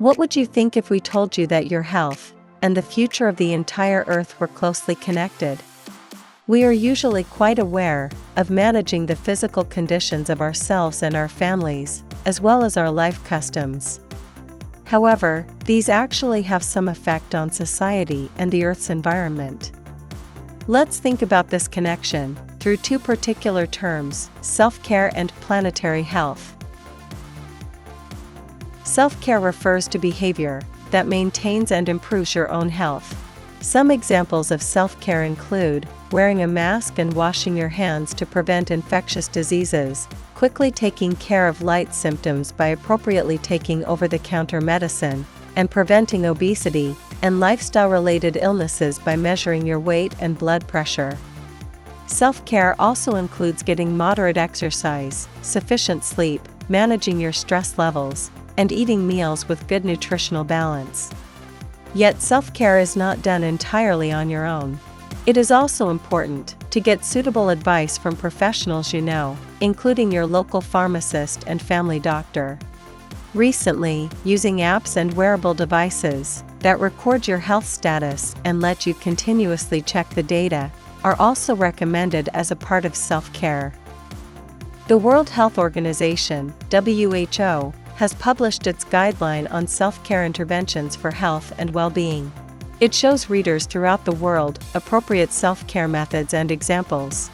What would you think if we told you that your health and the future of the entire Earth were closely connected? We are usually quite aware of managing the physical conditions of ourselves and our families, as well as our life customs. However, these actually have some effect on society and the Earth's environment. Let's think about this connection through two particular terms: self-care and planetary health. Self-care refers to behavior that maintains and improves your own health. Some examples of self-care include wearing a mask and washing your hands to prevent infectious diseases, quickly taking care of light symptoms by appropriately taking over-the-counter medicine, and preventing obesity and lifestyle-related illnesses by measuring your weight and blood pressure. Self-care also includes getting moderate exercise, sufficient sleep, managing your stress levels, and eating meals with good nutritional balance. Yet self-care is not done entirely on your own. It is also important to get suitable advice from professionals you know, including your local pharmacist and family doctor. Recently, using apps and wearable devices that record your health status and let you continuously check the data are also recommended as a part of self-care. The World Health Organization, WHO, has published its guideline on self-care interventions for health and well-being. It shows readers throughout the world appropriate self-care methods and examples.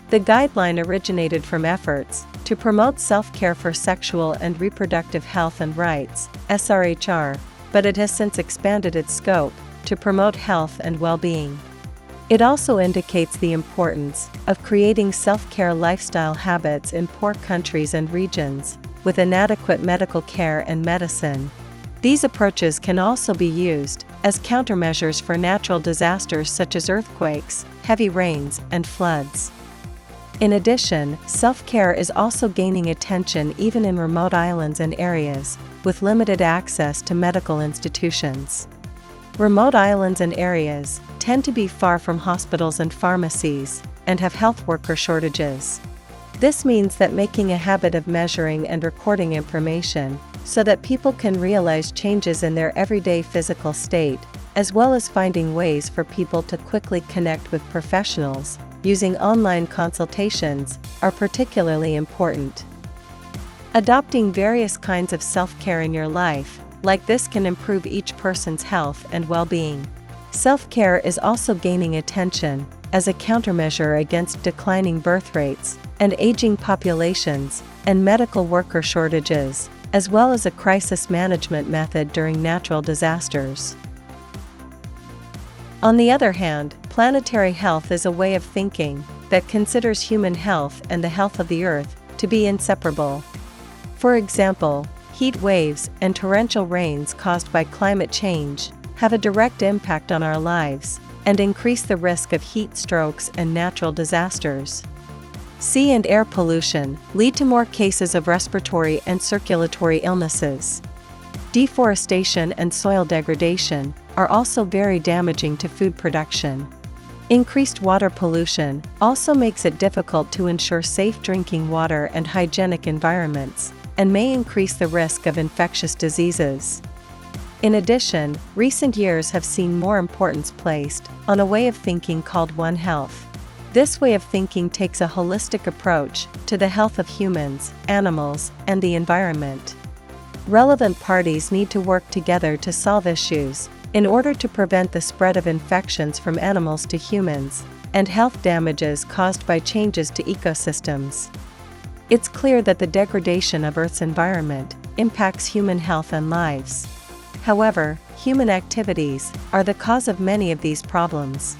The guideline originated from efforts to promote self-care for sexual and reproductive health and rights, SRHR, but it has since expanded its scope to promote health and well-being. It also indicates the importance of creating self-care lifestyle habits in poor countries and regions with inadequate medical care and medicine. These approaches can also be used as countermeasures for natural disasters such as earthquakes, heavy rains, and floods. In addition, self-care is also gaining attention even in remote islands and areas with limited access to medical institutions. Remote islands and areas tend to be far from hospitals and pharmacies and have health worker shortages. This means that making a habit of measuring and recording information so that people can realize changes in their everyday physical state, as well as finding ways for people to quickly connect with professionals using online consultations, are particularly important. Adopting various kinds of self-care in your life, like this, can improve each person's health and well-being. Self-care is also gaining attention as a countermeasure against declining birth rates and aging populations and medical worker shortages, as well as a crisis management method during natural disasters. On the other hand, planetary health is a way of thinking that considers human health and the health of the Earth to be inseparable. For example, heat waves and torrential rains caused by climate change have a direct impact on our lives and increase the risk of heat strokes and natural disasters. Sea and air pollution lead to more cases of respiratory and circulatory illnesses. Deforestation and soil degradation are also very damaging to food production. Increased water pollution also makes it difficult to ensure safe drinking water and hygienic environments, and may increase the risk of infectious diseases. In addition, recent years have seen more importance placed on a way of thinking called One Health. This way of thinking takes a holistic approach to the health of humans, animals, and the environment. Relevant parties need to work together to solve issues in order to prevent the spread of infections from animals to humans and health damages caused by changes to ecosystems. It's clear that the degradation of Earth's environment impacts human health and lives. However, human activities are the cause of many of these problems.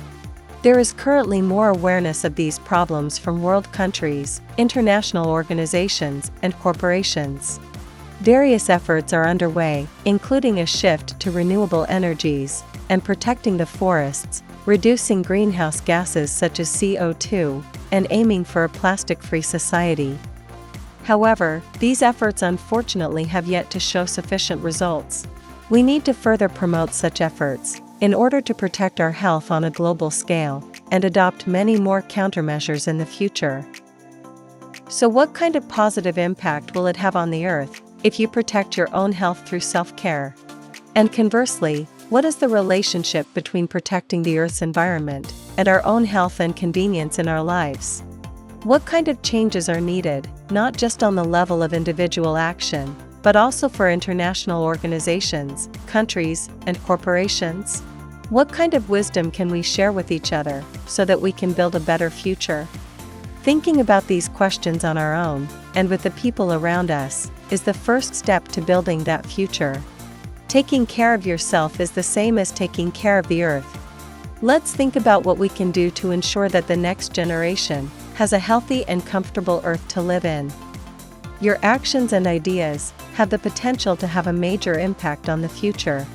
There is currently more awareness of these problems from world countries, international organizations, and corporations. Various efforts are underway, including a shift to renewable energies and protecting the forests, reducing greenhouse gases such as CO2, and aiming for a plastic-free society. However, these efforts unfortunately have yet to show sufficient results. We need to further promote such efforts in order to protect our health on a global scale and adopt many more countermeasures in the future. So what kind of positive impact will it have on the Earth if you protect your own health through self-care? And conversely, what is the relationship between protecting the Earth's environment and our own health and convenience in our lives? What kind of changes are needed, not just on the level of individual action, but also for international organizations, countries, and corporations? What kind of wisdom can we share with each other so that we can build a better future? Thinking about these questions on our own, and with the people around us, is the first step to building that future. Taking care of yourself is the same as taking care of the Earth. Let's think about what we can do to ensure that the next generation has a healthy and comfortable Earth to live in. Your actions and ideas have the potential to have a major impact on the future.